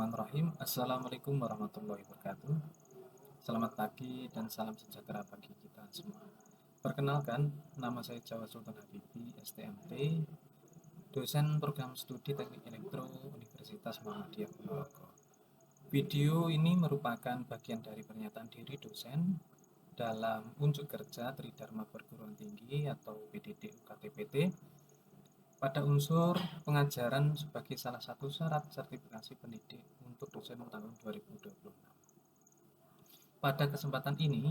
Bismillahirrahmanirrahim. Assalamualaikum warahmatullahi wabarakatuh. Selamat pagi dan salam sejahtera bagi kita semua. Perkenalkan, nama saya Jawa Sultan Habibi, STMT, dosen program studi Teknik Elektro Universitas Muhammadiyah Ponorogo. Video ini merupakan bagian dari pernyataan diri dosen dalam unjuk kerja Tridharma Perguruan Tinggi atau PDD UKT-PT pada unsur pengajaran sebagai salah satu syarat sertifikasi pendidik untuk dosen tahun 2026. Pada kesempatan ini,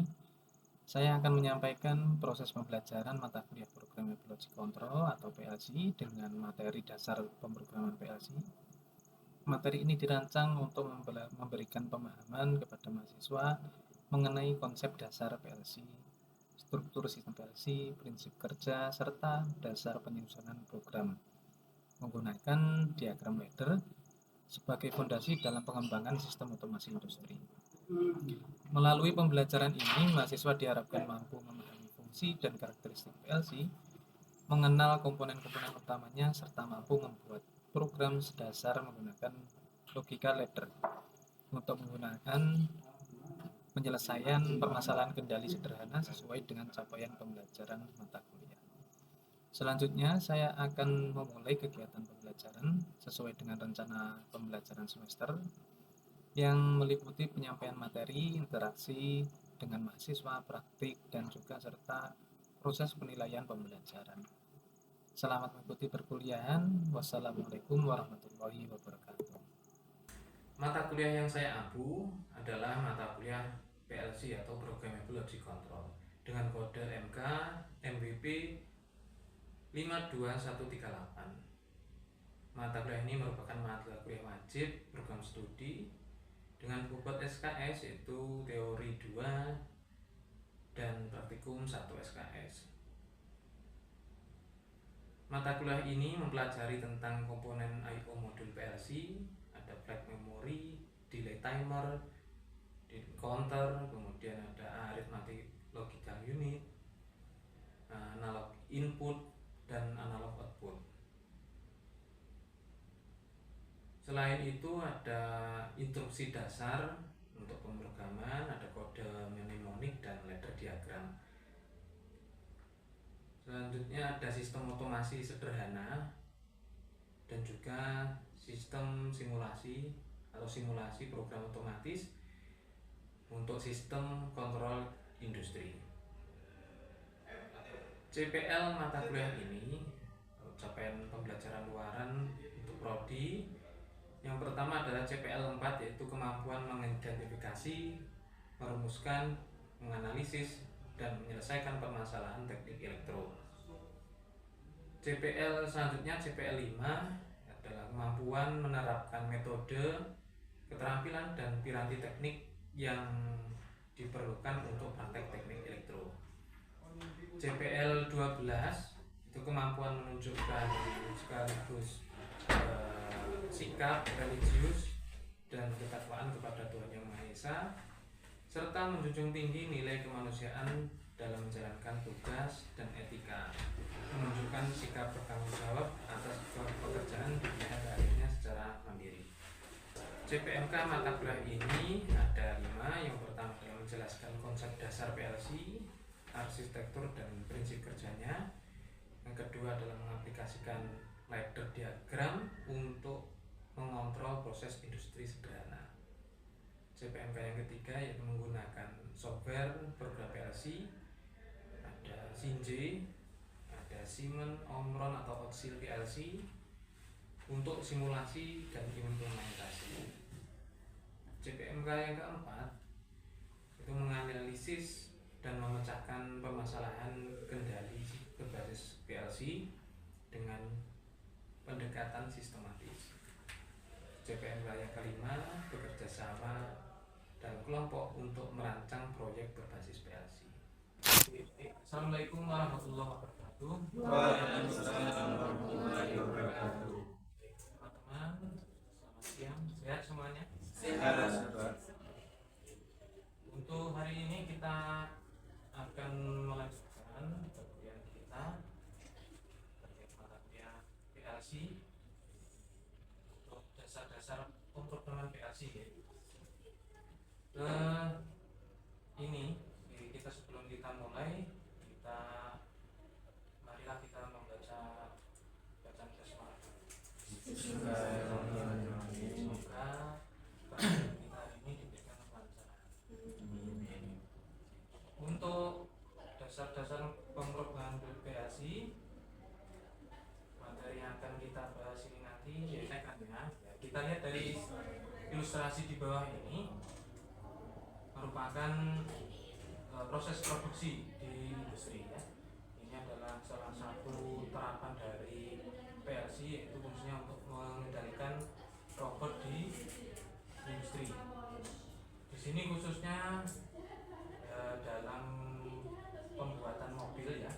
saya akan menyampaikan proses pembelajaran mata kuliah program Evaluasi Kontrol atau PLC dengan materi dasar pemrograman PLC. Materi ini dirancang untuk memberikan pemahaman kepada mahasiswa mengenai konsep dasar PLC, struktur sistem PLC, prinsip kerja, serta dasar penyusunan program menggunakan diagram ladder sebagai fondasi dalam pengembangan sistem otomasi industri. Melalui pembelajaran ini, mahasiswa diharapkan mampu memahami fungsi dan karakteristik PLC, mengenal komponen-komponen utamanya, serta mampu membuat program dasar menggunakan logika ladder untuk menggunakan penyelesaian permasalahan kendali sederhana sesuai dengan capaian pembelajaran mata kuliah. Selanjutnya, saya akan memulai kegiatan pembelajaran sesuai dengan rencana pembelajaran semester yang meliputi penyampaian materi, interaksi dengan mahasiswa, praktik, dan juga serta proses penilaian pembelajaran. Selamat mengikuti perkuliahan. Wassalamualaikum warahmatullahi wabarakatuh. Mata kuliah yang saya ampu adalah mata kuliah PLC atau Programmable Logic Control dengan kode MK MVP 52138. Mata kuliah ini merupakan mata kuliah wajib program studi dengan bobot SKS yaitu teori 2 dan praktikum 1 SKS. Mata kuliah ini mempelajari tentang komponen I/O modul PLC, ada flash memory, delay timer, counter, kemudian ada arithmetic logical unit, analog input, dan analog output. Selain itu ada instruksi dasar untuk pemrograman, ada kode mnemonik dan ladder diagram. Selanjutnya ada sistem otomasi sederhana dan juga sistem simulasi atau simulasi program otomatis untuk sistem kontrol industri. CPL mata kuliah ini capaian pembelajaran luaran untuk prodi. Yang pertama adalah CPL 4 yaitu kemampuan mengidentifikasi, merumuskan, menganalisis, dan menyelesaikan permasalahan teknik elektro. CPL selanjutnya CPL 5 adalah kemampuan menerapkan metode, keterampilan, dan piranti teknik yang diperlukan untuk praktek teknik elektro. CPL 12 itu kemampuan menunjukkan sekaligus sikap religius dan ketakwaan kepada Tuhan Yang Maha Esa, serta menjunjung tinggi nilai kemanusiaan dalam menjalankan tugas dan etika, menunjukkan sikap bertanggung jawab atas pekerjaan di bidang karirnya secara mandiri. CPMK mata kuliah ini ada 5. Yang pertama adalah menjelaskan konsep dasar PLC, arsitektur dan prinsip kerjanya. Yang kedua adalah mengaplikasikan ladder diagram untuk mengontrol proses industri sederhana. CPMK yang ketiga yaitu menggunakan software program PLC, ada Sinj, ada Siemens, Omron atau Otsil PLC untuk simulasi dan implementasi. CPMK yang keempat itu menganalisis dan memecahkan permasalahan kendali berbasis PLC dengan pendekatan sistematis. CPMK yang kelima bekerja sama dalam kelompok untuk merancang proyek berbasis PLC. Assalamualaikum warahmatullahi wabarakatuh. Waalaikumsalam warahmatullahi wabarakatuh. Teman-teman, selamat siang. Sehat semuanya? Sehat. Untuk hari ini kita akan melanjutkan perkuliahan kita terkait mata kuliah PLC untuk dasar-dasar pemrograman PLC. kasih ya. Ini kita sebelum kita mulai, marilah kita membaca bacaan basmalah. Bismillahirrahmanirrahim. Semoga pertemuan kita hari ini diberikan kelancaran. Untuk dasar-dasar pemrograman PLC, materi yang akan kita bahas ini nanti ya, kita lihat dari ilustrasi di bawah ini merupakan proses produksi di industri ya. Ini adalah salah satu terapan dari PLC, yaitu fungsinya untuk mengendalikan robot di industri. Di sini khususnya dalam pembuatan mobil ya,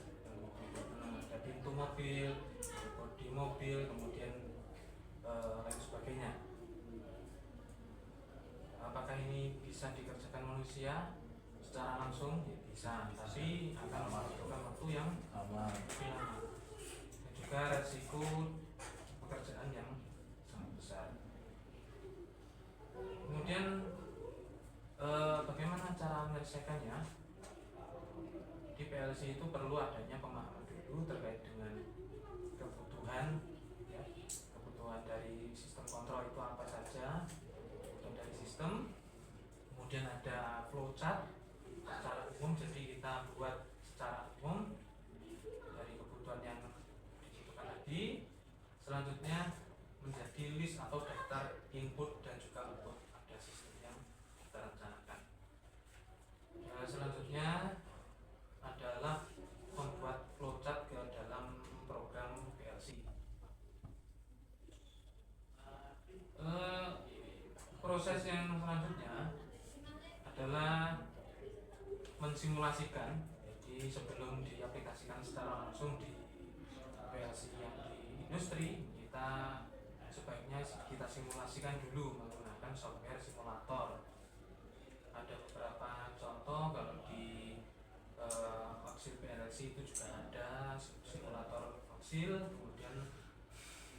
ada pintu mobil, bodi mobil, kemudian lain sebagainya. Apakah ini bisa dikerjakan manusia secara langsung? Ya, bisa, tapi akan membutuhkan waktu yang Aman. lebih lama dan juga resiko pekerjaan yang sangat besar. Kemudian bagaimana cara menyelesaikannya? Di PLC itu perlu adanya pemahaman dulu terkait dengan kebutuhan ya, kebutuhan dari sistem kontrol itu apa saja, kebutuhan dari sistem. Kemudian ada flowchart secara umum, jadi kita buat secara umum dari kebutuhan yang dibutuhkan tadi. Selanjutnya menjadi list atau daftar input dan juga output, ada sistem yang kita rencanakan. Selanjutnya adalah membuat flowchart ke dalam program PLC. Proses yang selanjutnya adalah mensimulasikan. Jadi sebelum diaplikasikan secara langsung di PLC yang di industri, kita sebaiknya kita simulasikan dulu menggunakan software simulator. Ada beberapa contoh, kalau di Foxil PLC itu juga ada simulator Foxil, kemudian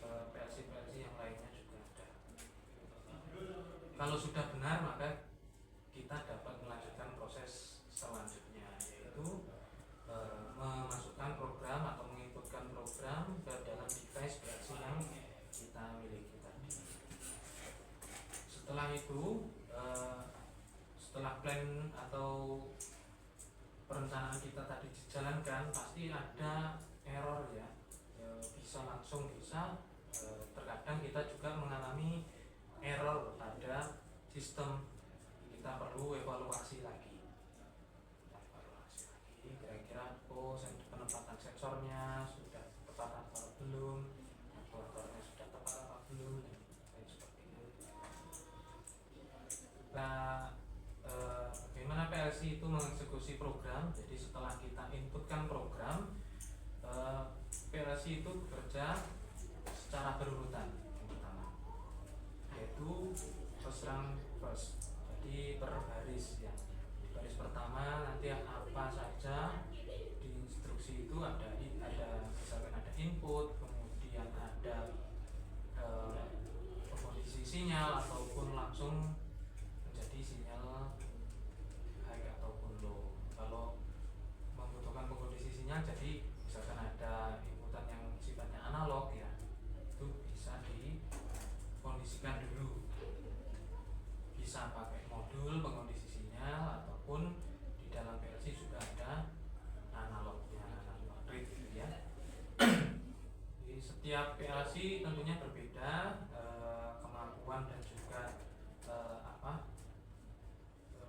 PLC yang lainnya juga ada. Kalau sudah benar, maka kita dapat melanjutkan proses selanjutnya, yaitu memasukkan program atau menginputkan program ke dalam device PLC yang kita miliki tadi. Setelah itu, setelah plan atau perencanaan kita tadi dijalankan, pasti ada error ya, bisa langsung, bisa terkadang kita juga mengalami error pada sistem. Kita perlu evaluasi lagi, kira-kira penempatan sensornya sudah tepat atau belum, aktuatornya sudah tepat atau belum, dan lain sebagainya. Nah, bagaimana PLC itu mengeksekusi program? Jadi setelah kita inputkan program, PLC itu bekerja secara berurutan. Yang pertama yaitu first come first, jadi per baris ya. Di baris pertama nanti apa saja di instruksi itu ada misalkan ada input, kemudian ada kondisi sinyal ataupun langsung menjadi sinyal high ataupun low. Kalau membutuhkan pengkondisi sinyal, jadi misalkan ada inputan yang sifatnya analog ya, itu bisa dikondisikan dulu. Bisa pakai modul pengkondisi sinyal ataupun di dalam PLC juga ada analognya, analog read gitu ya. Jadi setiap PLC tentunya berbeda kemampuan dan juga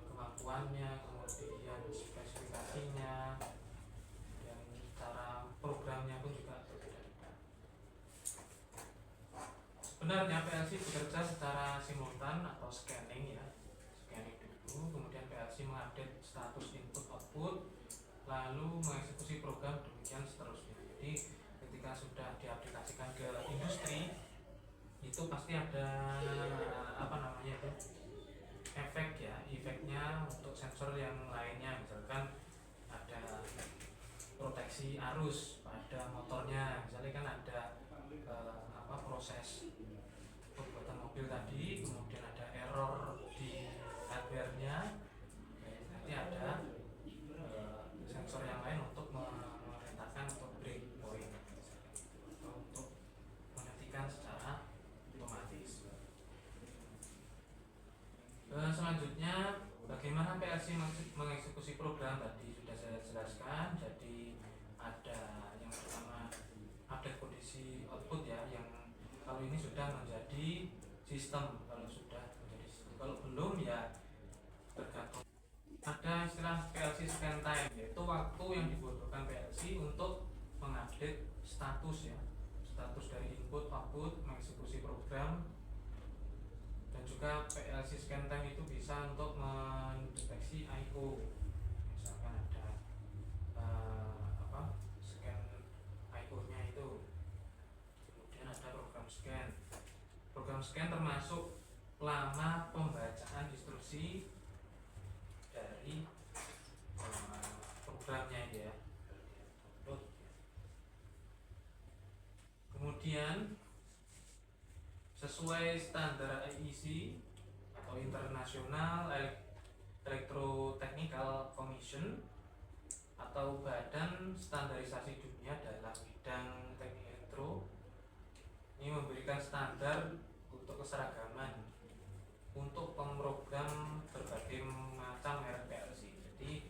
kemampuannya, kemudian spesifikasinya, dan cara programnya pun juga berbeda-beda. Sebenarnya PLC bekerja secara simultan atau scanning ya, scanning dulu, kemudian PLC mengupdate status input output, lalu mengeksekusi program, demikian seterusnya. Jadi ketika sudah diaplikasikan ke industri, itu pasti ada efek ya, efeknya untuk sensor yang lainnya, misalkan ada proteksi arus pada motornya, misalnya kan ada proses pembuatan mobil tadi, kemudian ada error di hardware-nya, nanti ada sensor yang lain untuk memerintahkan untuk breakpoint atau untuk menghentikan secara otomatis. Selanjutnya, bagaimana PLC mengeksekusi program tadi sudah saya jelaskan. Jadi ada yang pertama update kondisi output ya, yang kalau ini sudah menjadi sistem, kalau sudah menjadi sistem, kalau belum ya tergantung. Ada istilah PLC scan time, yaitu waktu yang dibutuhkan PLC untuk mengupdate status ya, status dari input output mengeksekusi program. Dan juga PLC scan time itu bisa untuk mendeteksi I/O, misalkan ada scan I/O-nya itu. Kemudian ada program scan. Program scan termasuk lama pembacaan instruksi dari programnya ya. Kemudian sesuai standar IEC atau International Electrotechnical Commission atau Badan Standarisasi Dunia dalam bidang teknik elektro, ini memberikan standar untuk keseragaman untuk pemrogram berbagai macam merek PLC. Jadi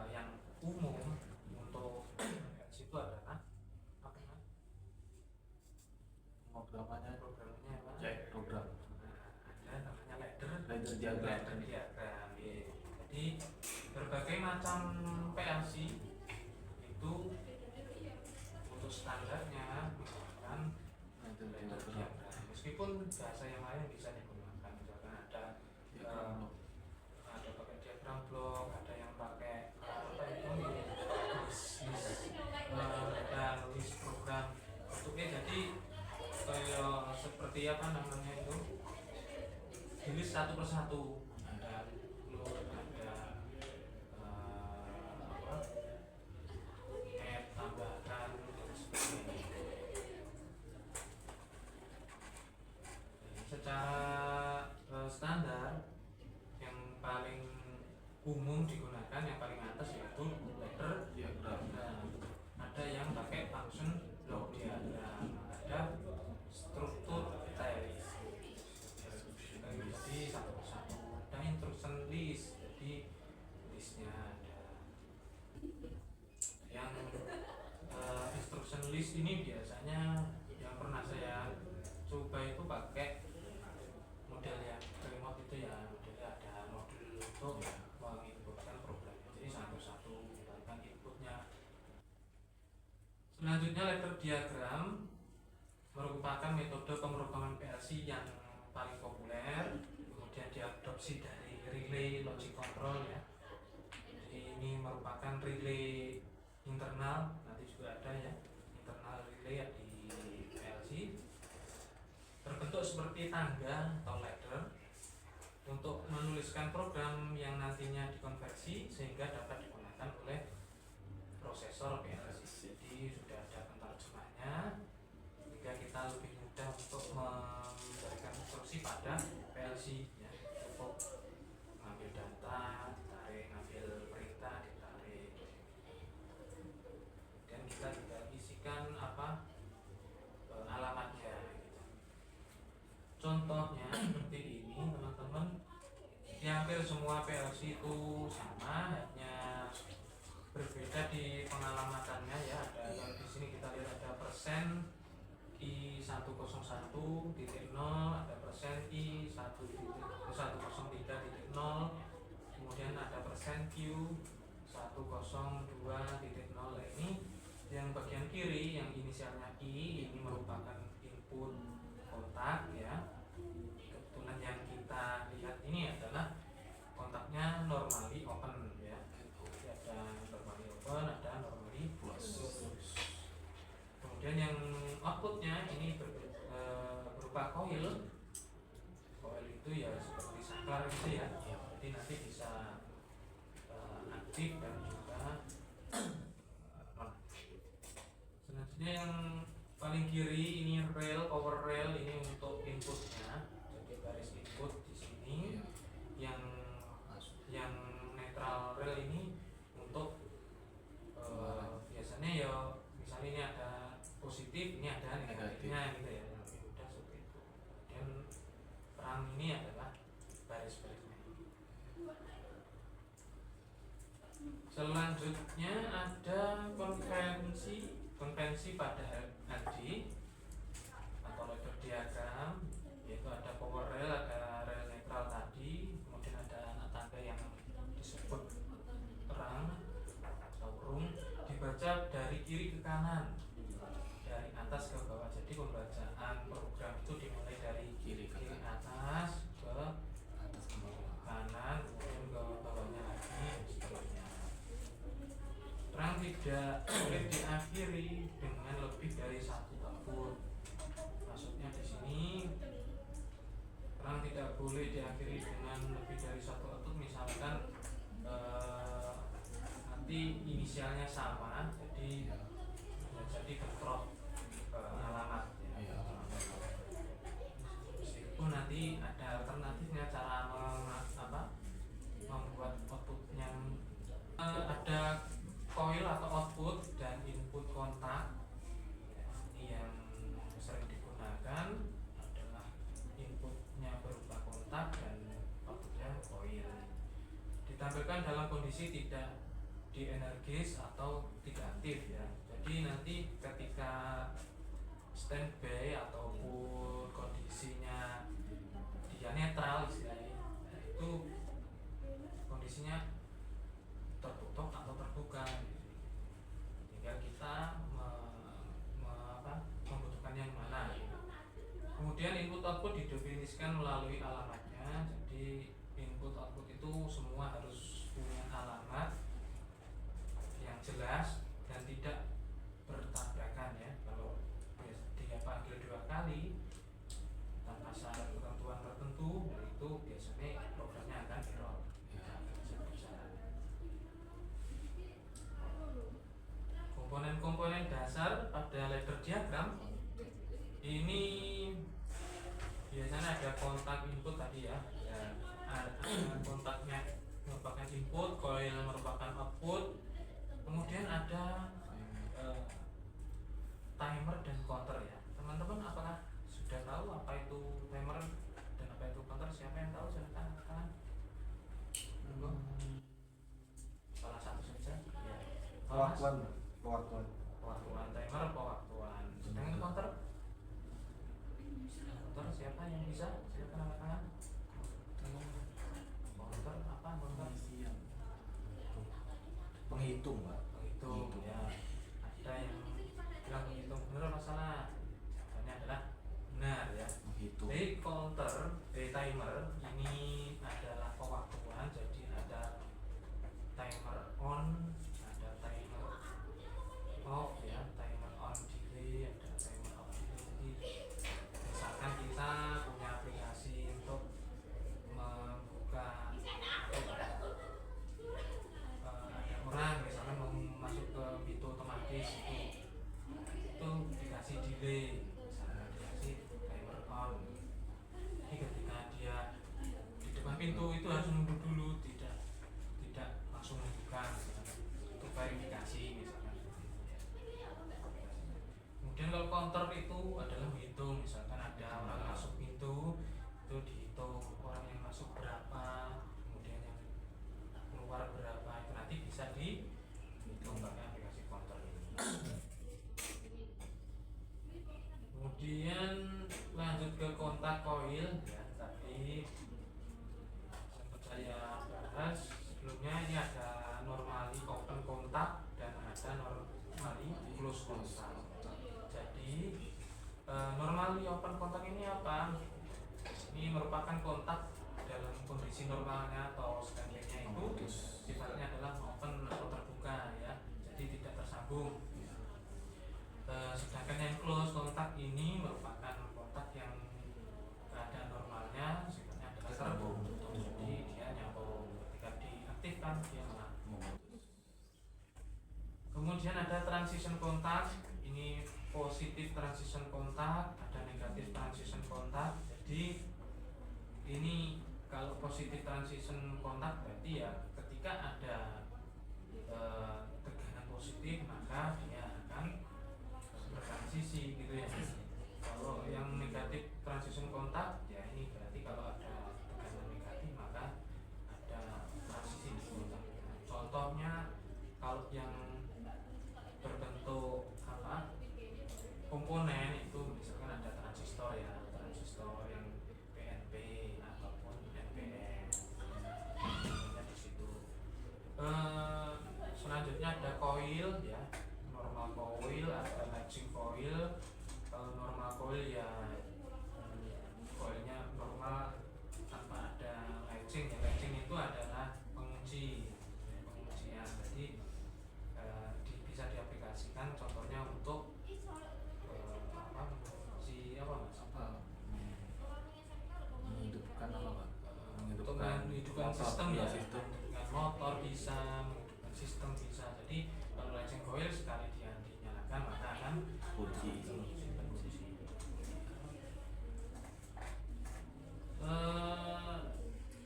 yang umum untuk PLC itu adalah apa ya? Programnya Programnya apa? cek program. Ada namanya ladder diagram. ladder diagram ya. Jadi berbagai macam PLC itu untuk standarnya menggunakan ladder diagram. Meskipun bahasa yang lain bisa digunakan, misalkan ada pakai diagram blok, ada yang pakai apa itu ada list program bentuknya. Jadi kayak seperti apa namanya itu, di list satu persatu, ada load, ada add, tambahkan, dan sebagainya. Secara standar yang paling umum digunakan, yang paling atas yaitu ladder diagram. Ada yang pakai function block diagram, ada struktur telis, jadi satu persatu. Ada instruction list, jadi listnya ada. Yang instruction list ini biasanya yang pernah saya coba itu pakai model yang remote itu ya, modelnya ada modul untuk menginputkan programnya, jadi satu-satu menjalankan inputnya. Selanjutnya ladder diagram merupakan metode pemrograman PLC yang paling populer, kemudian diadopsi dari relay logic control ya. Jadi ini merupakan relay internal, nanti juga ada ya internal relay di PLC, berbentuk seperti tangga atau ladder untuk menuliskan program yang nantinya dikonversi sehingga dapat digunakan oleh prosesor PLC. Jadi sudah ada penerjemahnya sehingga kita lebih mudah untuk memberikan instruksi pada PLC ya. Cukup mengambil data, ditarik, ngambil perintah, ditarik, dan kita tinggal isikan apa alamatnya gitu. Contohnya seperti ini teman-teman, di hampir semua PLC itu sama, hanya berbeda di pengalamannya ya. Ada di sini kita lihat ada persen I101.0, ada persen I103.0, kemudian ada persen Q102.0. Nah, ini yang bagian kiri yang inisialnya I, ini merupakan input kontak ya. Kebetulan yang kita lihat ini adalah kontaknya normally open ya. Jadi ada normally open, ada normally close. Kemudian yang outputnya ini berupa coil. Coil itu ya seperti saklar gitu ya. Jadi nanti bisa aktif dan juga selanjutnya yang paling kiri ini rail, power rail, ini untuk inputnya. Jadi garis input di sini netral rel ini untuk biasanya ya misalnya ini ada positif, ini ada negatifnya gitu ya. Udah seperti itu. Dan perang ini adalah baris-barisnya. Selanjutnya ada konvensi pada LD atau ladder diagram, yaitu ada power rail, ada rel netral tadi, kemudian ada anak tangga yang disebut terang atau room, dibaca dari kiri ke kanan, dari atas ke bawah. Jadi pembacaan program itu dimulai dari kiri ke atas ke kanan, kemudian ke bawahnya lagi dan seterusnya. Terang tidak boleh diakhiri dengan lebih dari satu output. Maksudnya di sini terang tidak boleh diakhiri dengan lebih dari satu output. Misalkan nanti inisialnya sama, jadi bentrok alamat ya. Meskipun nanti ada alternatifnya cara membuat outputnya. Ada coil atau output dan input kontak. Ini yang sering digunakan adalah inputnya berupa kontak dan outputnya coil. Ditampilkan dalam kondisi tidak dienergis atau tidak aktif ya. Jadi nanti ketika standby ataupun kondisinya dia netral istilahnya, itu kondisinya tertutup atau terbuka. Tinggal kita membutuhkan yang mana. Kemudian input output didefinisikan melalui alamatnya. Jadi input output itu semua harus punya alamat yang jelas dan tidak bertabrakan ya. Kalau dia panggil 2 kali tanpa syarat ketentuan tertentu, itu biasanya programnya akan error. Komponen-komponen dasar pada ladder diagram ini biasanya ada kontak input tadi ya. Kontaknya merupakan input, coil merupakan output, kemudian ada timer dan counter ya. Teman-teman apakah sudah tahu apa itu timer dan apa itu counter? Siapa yang tahu? Silakan angkat tangan. Salah satu saja. Ya. Pewaktuan timer pewaktuan. Sedangkan counter siapa yang bisa? Silakan angkat tangan. Counter apa? Counter penghitung, Pak. Penghitung ya. Ada yang bilang penghitung benar atau salah? Jawabannya adalah benar ya. Menghitung. Jadi timer ini adalah pewaktuan. Jadi ada timer on, ada timer off ya, timer on delay, ada timer off delay. Jadi misalkan kita punya aplikasi untuk membuka ada orang misalkan mau masuk ke pintu otomatis itu dikasih delay, misalkan dikasih timer on. Jadi ketika dia di depan pintu itu harus nunggu dulu, tidak langsung membuka misalkan, untuk verifikasi misalkan. Kemudian kalau counter itu adalah menghitung, misalkan ada orang masuk pintu itu dihitung orang yang masuk berapa, kemudian yang keluar berapa, itu nanti bisa dihitung pakai aplikasi counter ini. Kemudian lanjut ke kontak coil ya, tadi sempat saya bahas sebelumnya. Ini ada normally open kontak dan ada normally close kontak. Jadi normally open kontak ini apa? Ini merupakan kontak dalam kondisi normalnya atau standby-nya itu sifatnya adalah open atau terbuka ya, jadi tidak tersambung. Sedangkan yang close kontak ini merupakan kontak yang keadaan normalnya sifatnya adalah tertutup, jadi dia nyambung. Ketika diaktifkan dia memutus. Kemudian ada transition kontak, ini positif transition kontak, ada negatif transition kontak. Jadi ini kalau positif transition kontak berarti ya ketika ada bisa, menghidupkan sistem bisa. Jadi kalau latching coil sekali dia dinyalakan maka akan Kunci.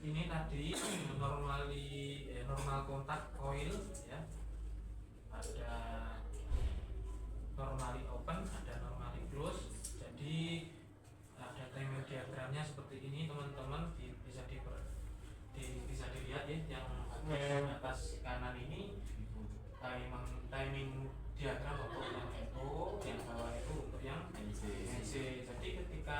Ini tadi normal kontak coil ya, ada normally open, ada normally close. Jadi ada timing diagramnya seperti ini teman-teman, bisa dilihat ya, yang atas kanan ini timing diagram untuk yang NO, yang bawah itu untuk yang NC. Jadi ketika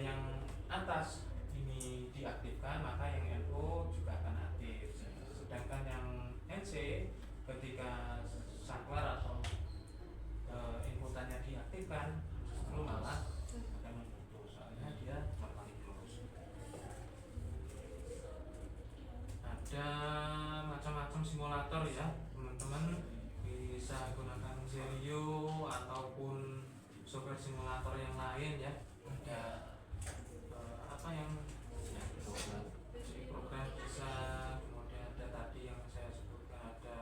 yang atas ini diaktifkan maka yang NO juga akan aktif, sedangkan yang NC ketika saklar atau inputannya diaktifkan justru malah akan memutus, soalnya dia normally close. Ada macam-macam simulator ya teman-teman, bisa gunakan Zerio ataupun software simulator yang lain ya. Ada apa yang program bisa, kemudian ada tadi yang saya sebutkan, ada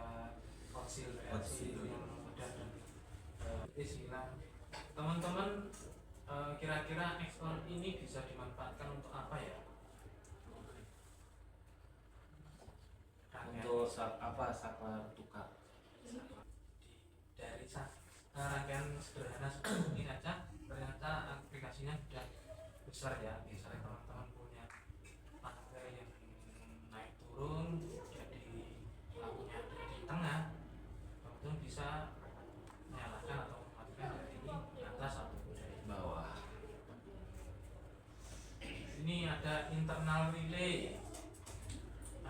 Foxil yang mudah dan istilah teman-teman. Kira-kira XOR ini bisa dimanfaatkan untuk apa ya? Untuk saklar tukar. Dari rangkaian sederhana seperti ini saja ternyata aplikasinya sudah besar ya. Misalnya teman-teman punya tangga yang naik turun, jadi lampunya ada di tengah, teman-teman bisa menyalakan atau mematikan dari atas ataupun dari bawah. Ini ada internal relay.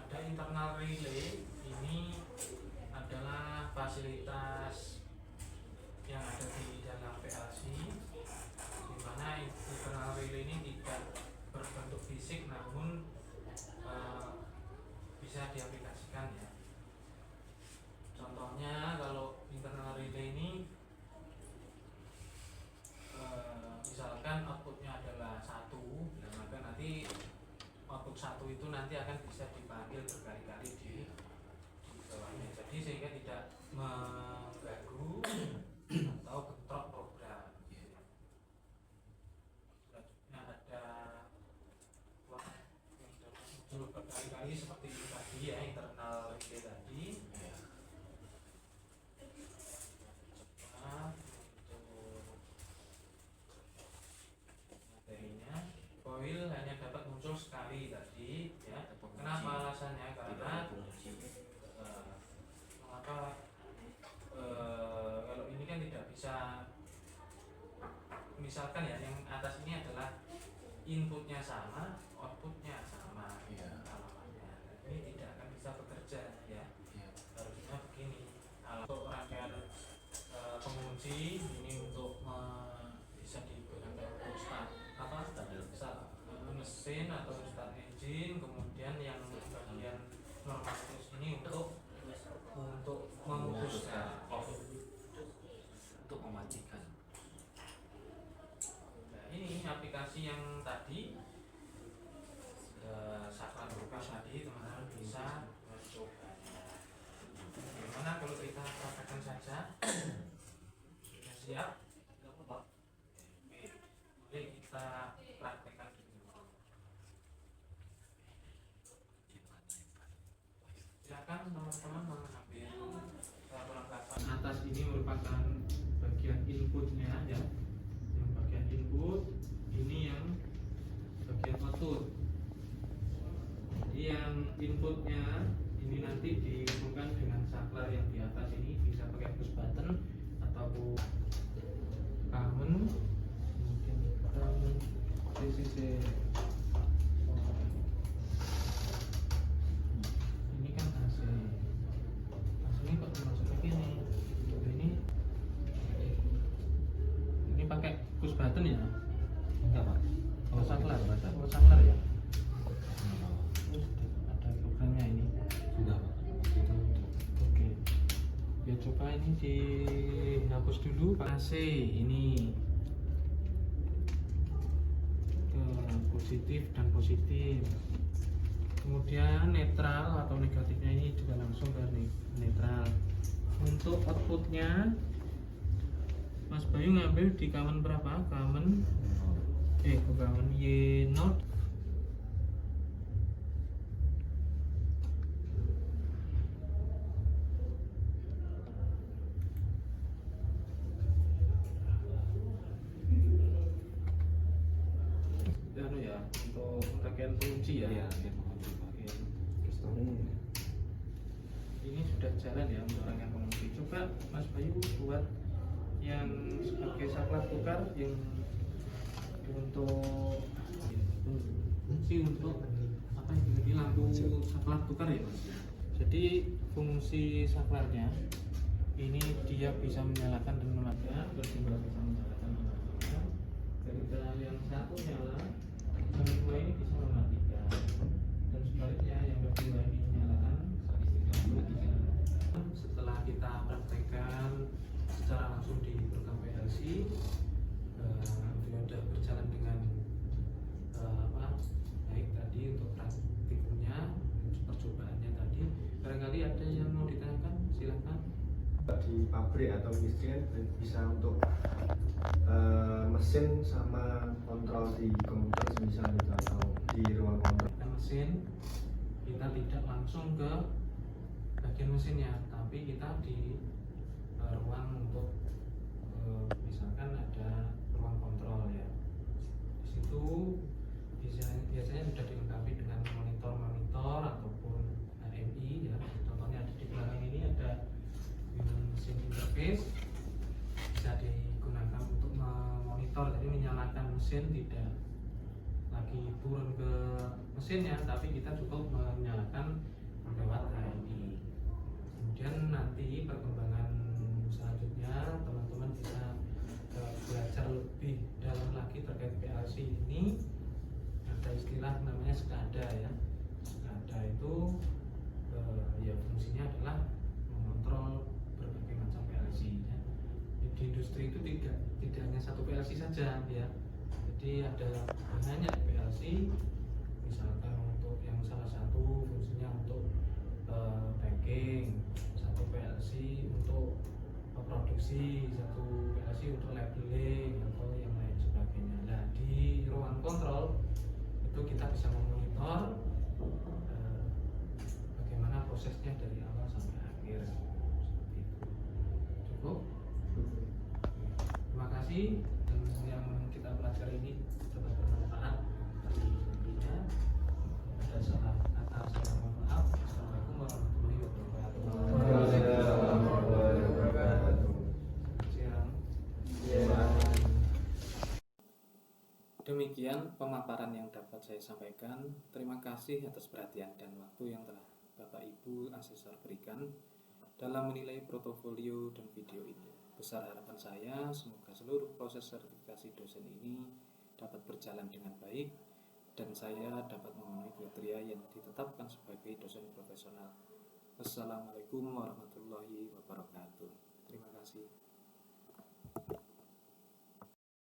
Internal relay ini adalah fasilitas yang ada di dalam PLC, di mana internal relay ini tidak berbentuk fisik namun bisa diaplikasikan ya. Contohnya kalau internal relay ini misalkan outputnya adalah 1, maka nanti output 1 itu nanti akan bisa dipanggil berkali-kali di bawahnya, jadi sehingga tidak mengganggu atau bentrok program. Selanjutnya ada yang muncul berkali-kali seperti ini tadi ya, internal relay tadi. Coba untuk materinya, coil hanya dapat muncul sekali tadi ya. Kenapa alasannya? Karena mengapa kalau ini kan tidak bisa, misalkan ya yang atas ini adalah inputnya sama, outputnya sama, alamannya ini tidak akan bisa bekerja ya. Harusnya begini. Untuk rangkaian pengunci ini untuk bisa digunakan untuk start mesin atau start engine, kemudian yang bagian normal close ini untuk memutuskan off, untuk mematikan. Nah, ini aplikasi yang tadi saklar berkas tadi, teman-teman bisa mencobanya. Bagaimana kalau kita praktekkan saja? Sudah siap? Boleh kita praktekkan dulu. Silakan teman-teman mengambil perlengkapan. Atas ini merupakan bagian inputnya ya, yang bagian input, ini yang bagian output. Jadi yang inputnya ini nanti dihubungkan dengan saklar yang di atas ini, bisa pakai push button ataupun common, kemudian CCC. Ini kan AC ini kok masuk ke sini. Ini pakai push button ya? Enggak, Pak. Oh, saklar ya? Ada programnya ini. Sudah, Pak. Kita Oke. Ya coba ini dihapus dulu AC ini ke positif dan positif. Kemudian netral atau negatifnya untuk outputnya Mas Bayu ngambil di common berapa? Common Y0. Untuk rangkaian fungsi ya. Iya, dia mau dipakai. Ini sudah jalan ya untuk rangkaian fungsi. Coba Mas Bayu buat yang sebagai saklar tukar yang untuk fungsi untuk apa yang tadi lampu saklar tukar ya Mas. Jadi fungsi saklarnya ini dia bisa menyalakan dan mematikan, berjumlah bisa menyalakan dan mematikan. Ketika yang satu nyala, yang kedua ini bisa mematikan, dan sebaliknya yang kedua ini menyalakan, mematikan. Setelah kita praktekkan secara langsung di program PLC, sudah berjalan dengan baik tadi untuk praktikumnya, percobaannya tadi. Barangkali ada yang mau ditanyakan, silakan. Di pabrik atau industri kan bisa untuk mesin sama kontrol di komputer semisal gitu, atau di ruang kontrol. Mesin kita tidak langsung ke bagian mesinnya, tapi kita di ruang untuk misalkan ada ruang kontrol ya. Di situ biasanya sudah dilengkapi dengan monitor ataupun HMI ya. Contohnya ada di belakang ini ada mesin interface, bisa digunakan untuk memonitor, jadi menyalakan mesin tidak lagi turun ke mesinnya, tapi kita cukup menyalakan lewat HMI. Kemudian nanti perkembangan selanjutnya teman-teman bisa belajar lebih dalam lagi terkait PLC ini. Ada istilah namanya SCADA ya. SCADA itu ya fungsinya adalah mengontrol berbagai macam PLC ya. Di industri itu tidak hanya satu PLC saja ya. Jadi ada banyak PLC, misalkan untuk yang salah satu fungsinya untuk packing, satu PLC untuk produksi, satu PLC untuk labeling atau yang lain sebagainya. Nah di ruang kontrol itu kita bisa memonitor bagaimana prosesnya dari awal sampai akhir, seperti itu. Cukup. Terima kasih, dan yang kita pelajari ini dapat bermanfaat bagi nantinya. Ada salah kata, saya mohon maaf. Assalamualaikum warahmatullahi wabarakatuh. Siang. Demikian pemaparan yang dapat saya sampaikan. Terima kasih atas perhatian dan waktu yang telah Bapak Ibu asesor berikan dalam menilai portofolio dan video ini. Besar harapan saya semoga seluruh proses sertifikasi dosen ini dapat berjalan dengan baik dan saya dapat memenuhi kriteria yang ditetapkan sebagai dosen profesional. Wassalamualaikum warahmatullahi wabarakatuh. Terima kasih.